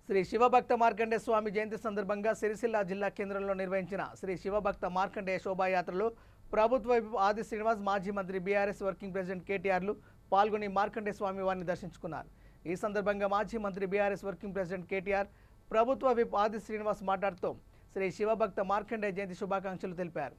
శ్రీ శివభక్త మార్కండేయ స్వామి జయంతి సందర్భంగా సిరిసిల్ల జిల్లా కేంద్రంలో నిర్వహించిన శ్రీ శివభక్త మార్కండేయ శోభాయాత్రలో ప్రభుత్వ ఆది శ్రీనివాస్, మాజీ మంత్రి బీఆర్ఎస్ వర్కింగ్ ప్రెసిడెంట్ కేటీఆర్లు పాల్గొని మార్కండేయ స్వామి వారిని దర్శించుకున్నారు. ఈ సందర్భంగా మాజీ మంత్రి బీఆర్ఎస్ వర్కింగ్ ప్రెసిడెంట్ కేటీఆర్, ప్రభుత్వ విప్ ఆది శ్రీనివాస్ మాట్లాడుతూ శ్రీ శివభక్త మార్కండేయ జయంతి శుభాకాంక్షలు తెలిపారు.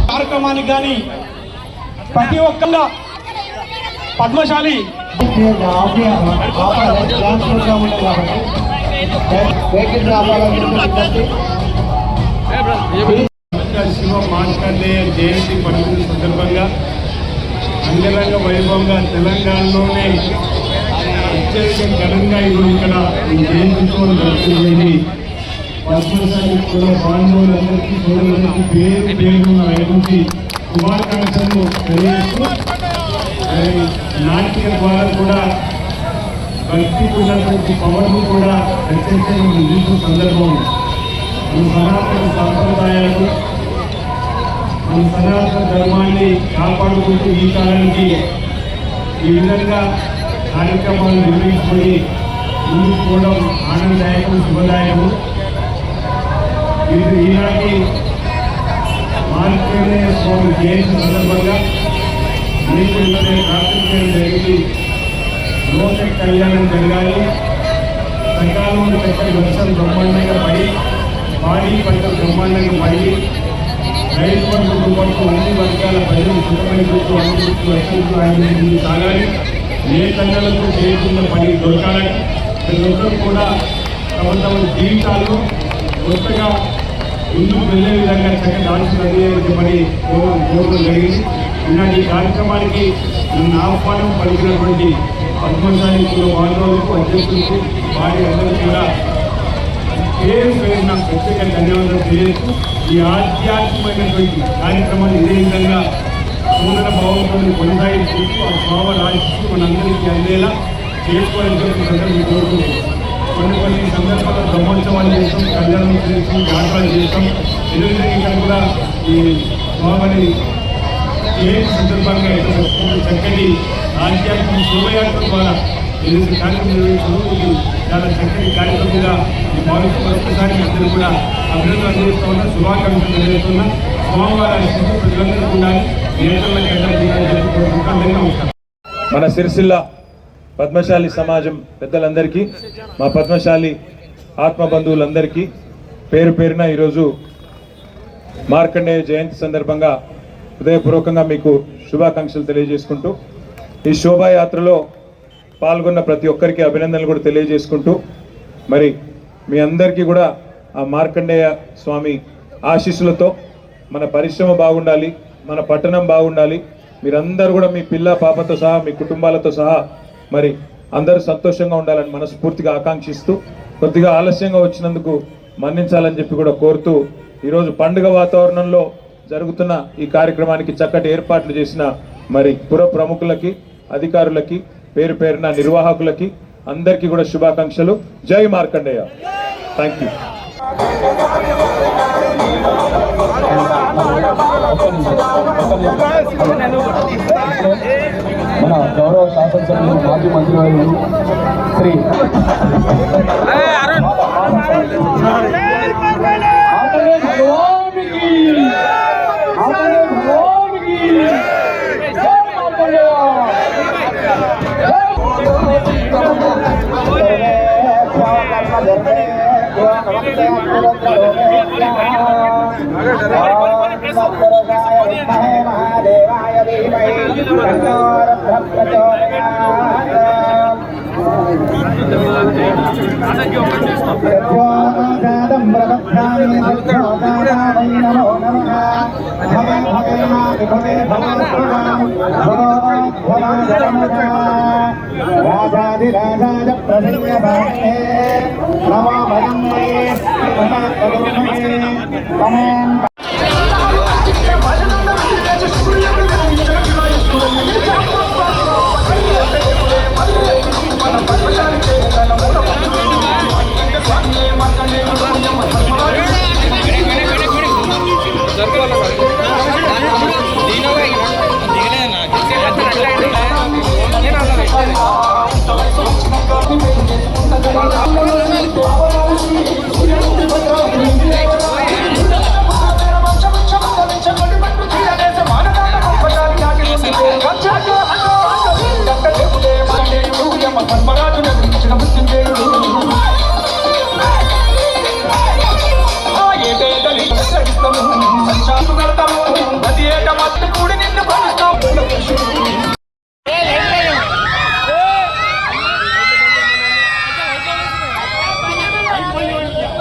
కార్యక్రమానికి కానీ ప్రతి ఒక్కళ్ళ పద్మశాలి శివ మార్కండేయ జయంతి పండుగ సందర్భంగా అంగరంగ వైభవంగా తెలంగాణలోనే అత్యంత ఘనంగా ఇక్కడ జయంతితో జరుగుతుంది. పద్మశాలి కుల బాంధవులందరికీ సోదరులందరికీ పేరు పేరు నుంచి శుభాకాంక్షలు తెలియజేస్తూ నాటిక ద్వారా కూడా భక్తికి ఉన్నటువంటి పవర్ను కూడా ప్రత్యేకంగా నిలిచిన సందర్భం. మన సనాతన సాంప్రదాయాలు, మన సనాతన ధర్మాన్ని కాపాడుకుంటూ ఈ కాలానికి ఈ విధంగా కార్యక్రమాలు నిర్వహించుకొని ముందుకు పోవడం ఆనందదాయకం, శుభదాయకం. ఈనాటి మార్కండేయ స్వామి జయంతి సందర్భంగా మీకు ప్రార్థించడం జరిగింది. లోక కళ్యాణం జరగాలి, సకాలంలో చక్కటి వర్షం బ్రహ్మాండంగా పడి, పాడి పంటలు బ్రహ్మాండంగా పడి, రైతు పంటలతో పాటు అన్ని వర్గాల ప్రజలు సుఖమైనట్టు అనుకుంటూ వర్షంతో ఆయన సాగాలి. ఏ తండ్రులకు చేయకుండా పని దొరకాలని ప్రతి ఒక్కరు కూడా తమ తమ జీవితాల్లో కొత్తగా ముందుకు వెళ్ళే విధంగా చక్కటి ఆలోచన పని కోరడం జరిగింది. ఇలాంటి కార్యక్రమానికి నన్ను ఆహ్వానం పలికినటువంటి పద్మశాలి కుల బాంధవులకు, అధ్యక్షులకు, వారి అందరూ కూడా పేరు పేరున ప్రత్యేక ధన్యవాదాలు తెలియజేస్తూ ఈ ఆధ్యాత్మికమైనటువంటి కార్యక్రమాన్ని ఇదే విధంగా సోదర భావంతో కొనసాగిస్తూ ఆ భావ రాసిస్తూ మనందరికీ అందేలా చేసుకోవాలని చెప్పి కోరుకుంటున్నాం. కొన్ని సందర్భాల్లో బ్రహ్మోత్సవాలు చేస్తాం, కళ్యాణం చేస్తాం, యాత్రలు చేస్తాం. ఇక్కడ కూడా ఈ స్వామిని జయంతి సందర్భంగా చక్కటి ఆధ్యాత్మిక శోభయాత్ర ద్వారా ఏదైతే కార్యక్రమం నిర్వహించడం చాలా చక్కటి కార్యక్రమంగా ఈ భారత ఒక్కసారి అందరూ కూడా అభినందనలు అందిస్తున్నా, శుభాకాంక్షలు తెలియజేస్తున్నా. స్వామివారి స్థితి ప్రజలందరూ ఉండాలి, మన సిరిసిల్ల పద్మశాలి సమాజం పెద్దలందరికీ, మా పద్మశాలి ఆత్మ బంధువులందరికీ పేరు పేరున ఈరోజు మార్కండేయ జయంతి సందర్భంగా హృదయపూర్వకంగా మీకు శుభాకాంక్షలు తెలియజేసుకుంటూ, ఈ శోభాయాత్రలో పాల్గొన్న ప్రతి ఒక్కరికి అభినందనలు కూడా తెలియజేసుకుంటూ, మరి మీ అందరికీ కూడా ఆ మార్కండేయ స్వామి ఆశీస్సులతో మన పరిశ్రమ బాగుండాలి, మన పట్టణం బాగుండాలి, మీరందరూ కూడా మీ పిల్ల పాపతో సహా, మీ కుటుంబాలతో సహా మరి అందరూ సంతోషంగా ఉండాలని మనస్ఫూర్తిగా ఆకాంక్షిస్తూ, కొద్దిగా ఆలస్యంగా వచ్చినందుకు మన్నించాలని చెప్పి కూడా కోరుతూ, ఈరోజు పండుగ వాతావరణంలో జరుగుతున్న ఈ కార్యక్రమానికి చక్కటి ఏర్పాట్లు చేసిన మరి పుర ప్రముఖులకి, అధికారులకి పేరు పేరున నిర్వాహకులకి అందరికీ కూడా శుభాకాంక్షలు. జై మార్కండేయ. Thank you. మన గౌరవ శాసనసభ్యులు మాజీ మంత్రివర్యులు శ్రీ రాజాదిరాజాయ ప్రసన్నభాగే నమో భగవతే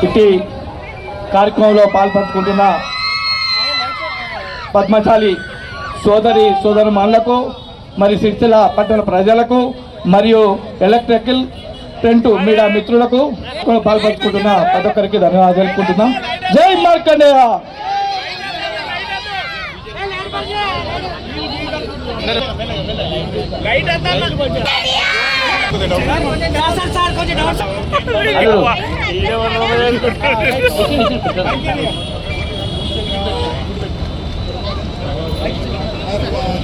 ఇట్టి కార్యక్రమంలో పాల్పంచుకుంటున్న పద్మశాలి సోదరుమణులకు మరి సిరిసిల్ల పట్టణ ప్రజలకు మరియు ఎలక్ట్రికల్ ప్రింట్ మీడియా మిత్రులకు పాల్పంచుకుంటున్న ప్రతి ఒక్కరికి ధన్యవాదాలు తెలుపుకుంటున్నాం. జై మార్కండేయ. Thank you.